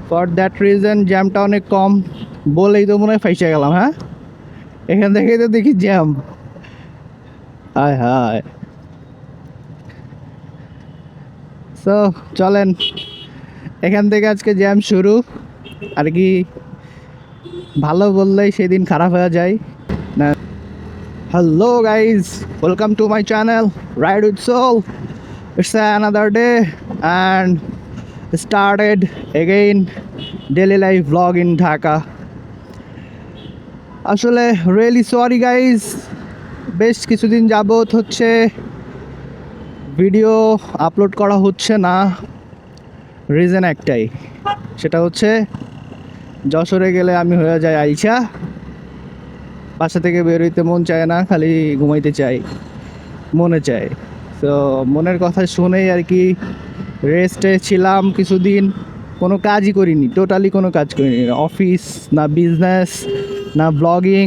For that reason জ্যামটা অনেক কম বলেই তো মনে হয় ফাইসে গেলাম। হ্যাঁ, এখান থেকেই তো দেখি জ্যাম। হায় হায়। সো চলেন, এখান থেকে আজকে জ্যাম শুরু আর কি। ভালো বললেই সেদিন খারাপ হয়ে যায় না। Hello guys, welcome to my channel ride with soul. It's another day and started again daily life vlog in Dhaka. আসলে রিয়েলি সরি গাইজ, বেশ কিছুদিন যাবত হচ্ছে ভিডিও আপলোড করা হচ্ছে না। রিজন একটাই, সেটা হচ্ছে যশোরে গেলে আমি হয়ে যাই আইসা, বাসা থেকে বেরোইতে মন চায় না, খালি ঘুমাইতে চাই, মনে চায়। তো মনের কথা শুনেই আর কি রেস্টে ছিলাম কিছুদিন, কোনো কাজই করিনি, টোটালি কোনো কাজ করিনি। অফিস না, বিজনেস না, ব্লগিং,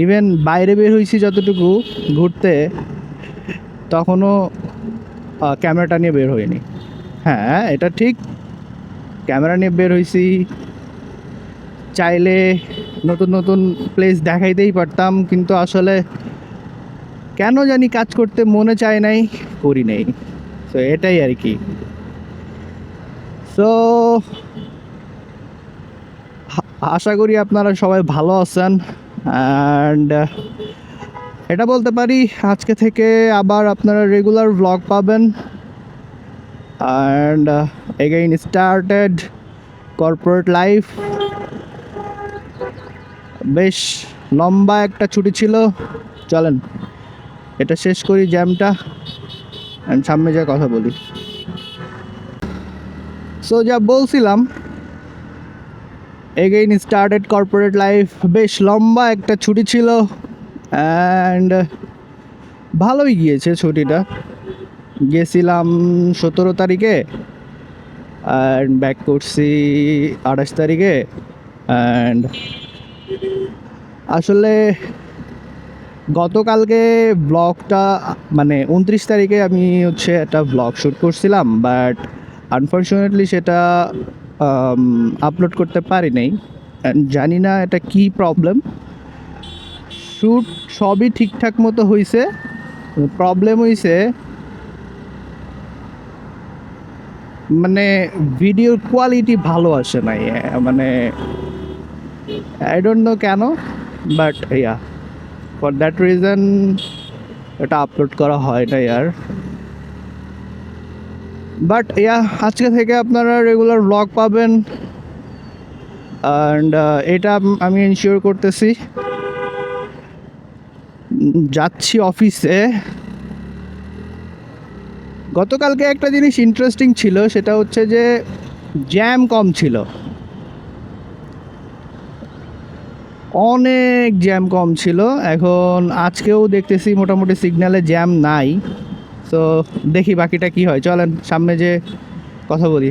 ইভেন বাইরে বের হয়েছি যতটুকু ঘুরতে, তখনও ক্যামেরাটা নিয়ে বের হইনি। হ্যাঁ, এটা ঠিক, ক্যামেরা নিয়ে বের হয়েছি, চাইলে নতুন নতুন প্লেস দেখাইতেই পারতাম, কিন্তু আসলে কেন জানি কাজ করতে মনে চায় নাই, করি নাই। তো এটাই আর কি। সো আশা করি আপনারা সবাই ভালো আছেন। অ্যান্ড এটা বলতে পারি আজকে থেকে আবার আপনারা রেগুলার ভ্লগ পাবেন। And again started corporate life. বেশ লম্বা একটা ছুটি ছিল, চলেন এটা শেষ করি জ্যামটা, অ্যান্ড সামনে যা কথা বলি। সো যা বলছিলাম, এগেইন স্টার্টেড কর্পোরেট লাইফ। বেশ লম্বা একটা ছুটি ছিল অ্যান্ড ভালোই গিয়েছে ছুটিটা। গেছিলাম 17 তারিখে অ্যান্ড ব্যাক করছি 28 তারিখে। অ্যান্ড আসলে গতকালকে ব্লগটা, মানে 29 তারিখে আমি হচ্ছে একটা ব্লগ শ্যুট করছিলাম, বাট আনফর্চুনেটলি সেটা আপলোড করতে পারি নাই। জানি না এটা কি প্রবলেম। শ্যুট সবই ঠিকঠাক মতো হয়েছে, প্রবলেম হয়েছে মানে ভিডিওর কোয়ালিটি ভালো আসে নাই। মানে আই ডোন্ট নো কেন, but yeah, for that reason এটা আপলোড করা হয় না ইয়ার। বাট ইয়া, আজকে থেকে আপনারা রেগুলার ব্লগ পাবেন। অ্যান্ড এটা আমি ইনশিওর করতেছি। যাচ্ছি অফিসে। গতকালকে একটা জিনিস ইন্টারেস্টিং ছিল, সেটা হচ্ছে যে জ্যাম কম ছিল, অনেক জ্যাম কম ছিল। এখন আজকেও দেখতেছি মোটামুটি সিগন্যালে জ্যাম নাই। তো দেখি বাকিটা কি হয়, চলেন সামনে যে কথা বলি।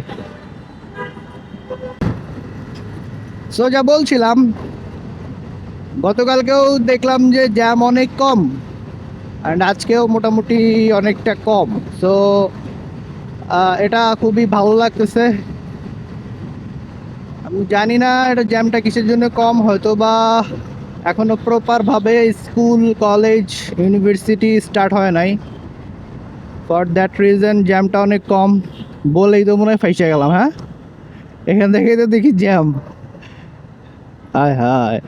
সো যা বলছিলাম, গতকালকেও দেখলাম যে জ্যাম অনেক কম, অ্যান্ড আজকেও মোটামুটি অনেকটা কম। সো এটা খুবই ভালো লাগতেছে। আমি জানি না এটা জ্যামটা কিসের জন্য কম, হয়তো বা এখনও প্রপারভাবে স্কুল, কলেজ, ইউনিভার্সিটি স্টার্ট হয় নাই। ফর দ্যাট রিজন জ্যামটা অনেক কম বলেই তো মনে হয় ফাইসে গেলাম। হ্যাঁ, এখান থেকেই তো দেখি জ্যাম। হায় হায়।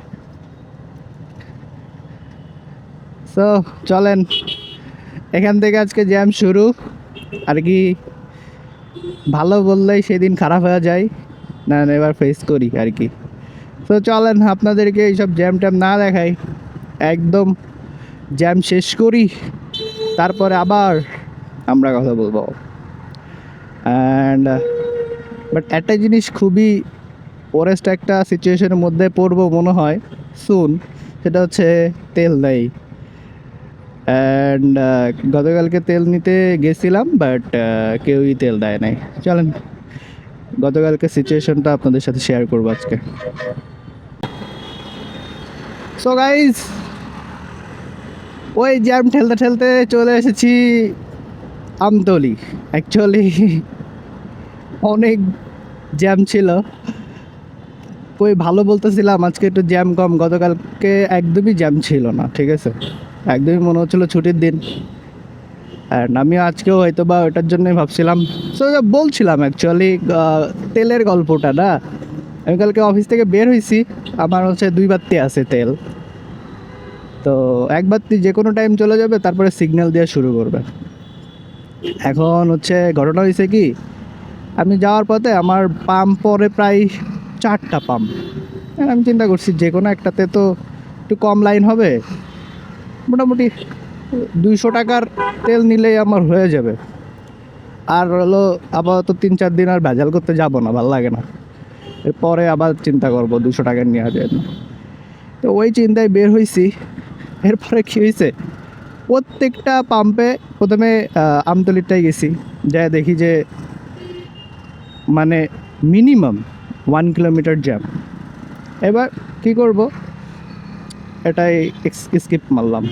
সো চলেন, এখান থেকে আজকে জ্যাম শুরু আর কি। ভালো বললেই সেদিন খারাপ হয়ে যায় না, এবার ফেস করি আর কি। তো চলেন আপনাদেরকে এইসব জ্যাম ট্যাম না দেখাই, একদম জ্যাম শেষ করি, তারপরে আবার আমরা কথা বলবো। অ্যান্ড বাট একটা জিনিস, খুবই ওরেস্ট একটা সিচুয়েশনের মধ্যে পড়বো মনে হয় সুন, সেটা হচ্ছে তেল নেই। অ্যান্ড গতকালকে তেল নিতে গেছিলাম, বাট কেউই তেল দেয় নাই। চলেন গতকালকে সিচুয়েশনটা আপনাদের সাথে শেয়ার করবো আজকে। সো গাইজ, ওই জ্যাম ঠেলতে ঠেলতে চলে এসেছি আমতলি। অ্যাকচুয়ালি অনেক জ্যাম ছিল, কই ভালো বলতেছিলাম আজকে একটু জ্যাম কম, গতকালকে একদমই জ্যাম ছিল না, ঠিক আছে, একদমই মনে হচ্ছিলো ছুটির দিন। আর আমি আজকেও হয়তো বা ওটার জন্যই ভাবছিলাম। সো বলছিলাম অ্যাকচুয়ালি তেলের গল্পটা না, আমি কালকে অফিস থেকে বের হয়েছি, আমার হচ্ছে 2 বাতি আছে তেল, তো 1 বাতি যে কোনো টাইম চলে যাবে, তারপরে সিগন্যাল দেওয়া শুরু করবে। এখন হচ্ছে ঘটনা হয়েছে কি, আমি যাওয়ার পথে আমার পাম্প পরে প্রায় 4টা পাম্প। আমি চিন্তা করছি যে কোনো একটাতে তো একটু কম লাইন হবে, মোটামুটি 200 টাকার তেল নিলেই আমার হয়ে যাবে। আর হলো আপাতত 3-4 দিন আর ভেজাল করতে যাব না, ভালো লাগে না, এরপরে আবার চিন্তা করবো 200 টাকার নেওয়া যায় না। তো ওই চিন্তায় বের হয়েছি। এরপরে কী হয়েছে, প্রত্যেকটা পাম্পে প্রথমে আমতলিরটাই গেছি, যা দেখি যে মানে মিনিমাম 1 কিলোমিটার জ্যাম। এবার কি করব, এটাই স্কিপ মারলাম।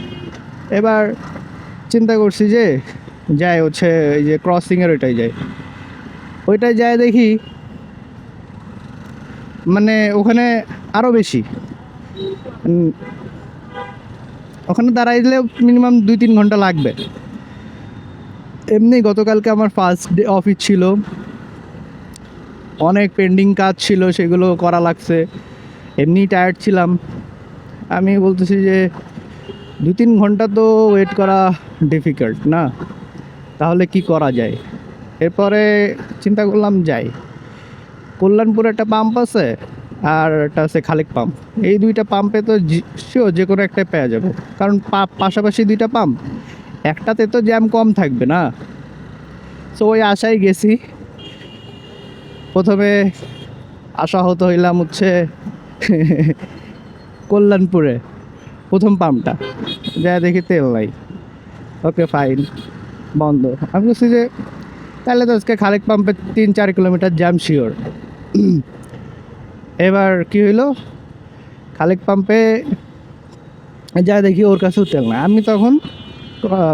এবার চিন্তা করছি যে যাই হচ্ছে এই যে ক্রসিংয়ের ওইটাই যাই, ওইটাই যায় দেখি মানে ওখানে আরও বেশি, ওখানে দাঁড়াইলে মিনিমাম 2-3 ঘন্টা লাগবে। এমনি গতকালকে আমার ফার্স্ট ডে অফিস ছিল, অনেক পেন্ডিং কাজ ছিল, সেগুলো করা লাগছে, এমনি টায়ার্ড ছিলাম। আমি বলতেছি যে 2-3 ঘন্টা তো ওয়েট করা ডিফিকাল্ট না, তাহলে কি করা যায়। এরপরে চিন্তা করলাম যাই, কল্যাণপুরে একটা পাম্প আছে আর একটা আছে খালেক পাম্প, এই 2টা পাম্পে তো শিওর যে কোনো একটাই পেয়ে যাবো, কারণ পাশাপাশি 2টা পাম্প, একটাতে তো জ্যাম কম থাকবে না। সো ওই আশায় গেছি। প্রথমে আশাহত হইলাম হচ্ছে কল্যাণপুরে প্রথম পাম্পটা, যা দেখি তেল নাই। ওকে ফাইন, বন্ধ। আমি বলছি যে তাহলে তো আজকে খালেক পাম্পে 3-4 কিলোমিটার জ্যাম শিওর। এবার কি হইলো, খালেক পাম্পে যা দেখি ওর কাছেও তেল নাই। আমি তখন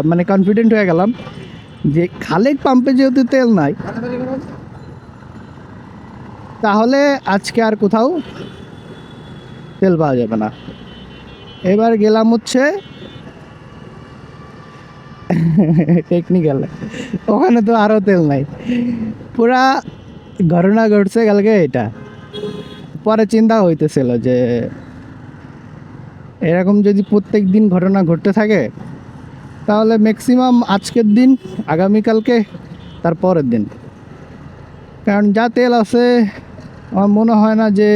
মানে কনফিডেন্ট হয়ে গেলাম যে খালেক পাম্পে যেহেতু তেল নাই, তাহলে আজকে আর কোথাও তেল পাওয়া যাবে না। এবার গেলাম হচ্ছে টেকনিক্যাল, ওখানে তো আরও তেল নাই। পুরা ঘটনা ঘটছে কালকে এটা। পরে চিন্তা হইতেছিল যে এরকম যদি প্রত্যেক দিন ঘটনা ঘটতে থাকে, তাহলে ম্যাক্সিমাম আজকের দিন, আগামীকালকে, তার পরের দিন, কারণ যা তেল আছে আমার মনে হয় না যে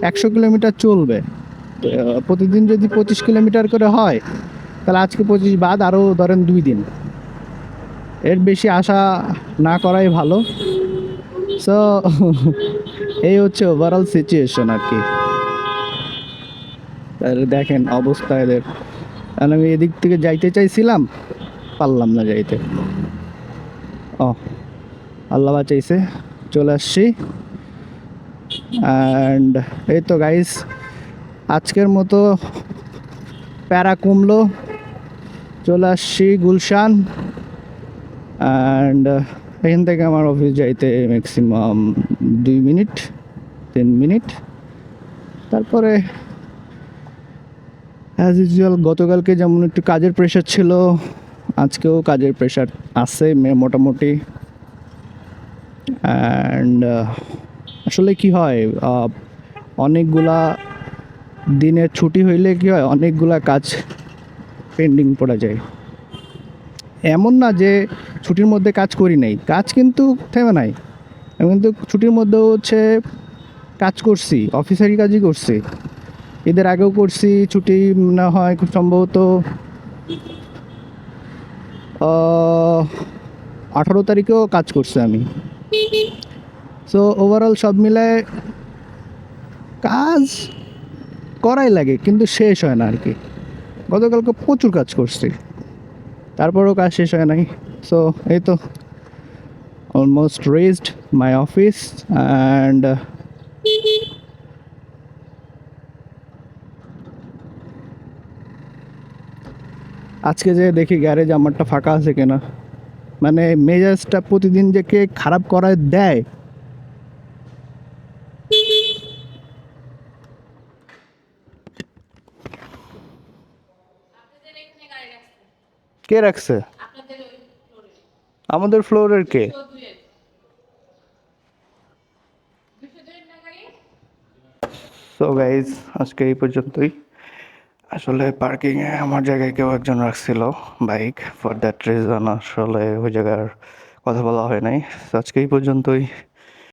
100 কিলোমিটার চলবে। প্রতিদিন যদি 25 কিলোমিটার করে হয়, তাহলে আজকে 25 বাদ আরও ধরেন 2 দিন, এর বেশি আশা না করাই ভালো। সো এই হচ্ছে ওভারঅল সিচুয়েশন আর কি। তাহলে দেখেন অবস্থা এদের, কারণ আমি এদিক থেকে যাইতে চাইছিলাম, পারলাম না যাইতে। ও আল্লাহ বাঁচাইছে, চলে আসছি। অ্যান্ড এই তো গাইস, আজকের মতো প্যারা কমলো, চলে আসছি গুলশান। অ্যান্ড এখান থেকে আমার অফিস যাইতে ম্যাক্সিমাম 2-3 মিনিট। তারপরে অ্যাজ ইউজুয়াল গতকালকে যেমন একটু কাজের প্রেশার ছিল, আজকেও কাজের প্রেশার আছে মোটামুটি। অ্যান্ড আসলে কি হয়, অনেকগুলা দিনের ছুটি হইলে কি হয়, অনেকগুলা কাজ পেন্ডিং পড়ে যায়। এমন না যে ছুটির মধ্যে কাজ করি নাই, কাজ কিন্তু থেমে নাই। আমি কিন্তু ছুটির মধ্যেও হচ্ছে কাজ করছি, অফিসেরই কাজই করছি, ঈদের আগেও করছি, ছুটি না হয় খুব সম্ভবত 18 তারিখেও কাজ করছি আমি। সো ওভারঅল সব মিলায় কাজ করাই লাগে, কিন্তু শেষ হয় না আর কি। গতকালকে প্রচুর কাজ করছি, তারপরেও কাজ শেষ হয় নাই। সো এই তো almost raised my office. And আজকে যে দেখি গ্যারেজ আমারটা ফাঁকা আছে কিনা, মানে মেজাজটা প্রতিদিন যে কে খারাপ করায় দেয় কে রাখছে? আমাদের ফ্লোরের কে? সো গাইজ, আজকে এই পর্যন্তই। আসলে পার্কিংয়ে আমার জায়গায় কেউ একজন রাখছিল বাইক, ফর দ্যাট রিজন আসলে ওই জায়গার কথা বলা হয় নাই। তো আজকে এই পর্যন্তই।